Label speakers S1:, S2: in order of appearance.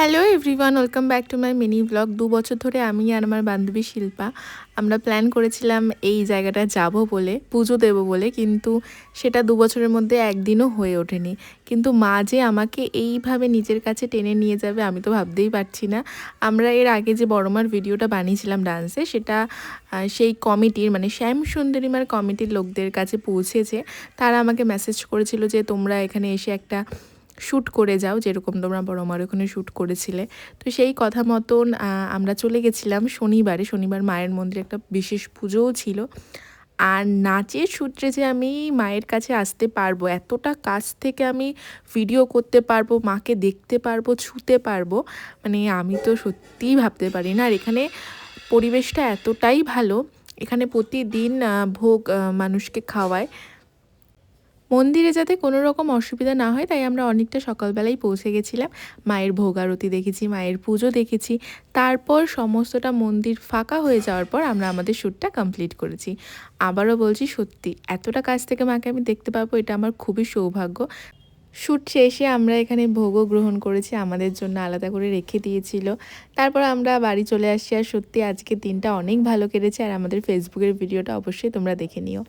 S1: Hello everyone, welcome back to my mini blog. 2 বছর ধরে আমি আর আমার বান্ধবী শিল্পা আমরা প্ল্যান করেছিলাম এই জায়গাটা যাব বলে, পুজো দেব বলে, কিন্তু সেটা 2 বছরের মধ্যে একদিনও হয়ে ওঠেনি। কিন্তু মা যে আমাকে এইভাবে নিজের কাছে টেনে নিয়ে যাবে আমি তো ভাবতেই পারছি না। আমরা এর আগে যে বড়মার ভিডিওটা বানিয়েছিলাম ডান্সে, সেটা সেই কমিটির মানে শ্যাম সুন্দরীমার কমিটির লোকদের কাছে পৌঁছেছে। তারা আমাকে মেসেজ করেছিল যে তোমরা এখানে এসে একটা শ্যুট করে যাও, যেরকম তোমরা বড় মার ওখানে শ্যুট করেছিলে। তো সেই কথা মতন আমরা চলে গেছিলাম শনিবার মায়ের মন্দিরে একটা বিশেষ পুজোও ছিল। আর নাচের সূত্রে যে আমি মায়ের কাছে আসতে পারবো, এতটা কাছ থেকে আমি ভিডিও করতে পারবো, মাকে দেখতে পারবো, ছুঁতে পারবো, মানে আমি তো সত্যিই ভাবতে পারি না। আর এখানে পরিবেশটা এতটাই ভালো, এখানে প্রতিদিন ভোগ মানুষকে খাওয়ায়। মন্দিরে যাতে কোনো রকম অসুবিধা না হয় তাই আমরা অনেকটা সকালবেলাই পৌঁছে গেছিলাম। মায়ের ভোগ আরতি দেখেছি, মায়ের পুজো দেখেছি। তারপর সমস্তটা মন্দির ফাঁকা হয়ে যাওয়ার পর আমরা আমাদের শ্যুটটা কমপ্লিট করেছি। আবারও বলছি, সত্যি এতটা কাছ থেকে মাকে আমি দেখতে পাবো, এটা আমার খুবই সৌভাগ্য। শ্যুট শেষে আমরা এখানে ভোগও গ্রহণ করেছি, আমাদের জন্য আলাদা করে রেখে দিয়েছিল। তারপর আমরা বাড়ি চলে আসছি। আর সত্যি আজকের দিনটা অনেক ভালো কেটেছে। আর আমাদের ফেসবুকের ভিডিওটা অবশ্যই তোমরা দেখে নিও।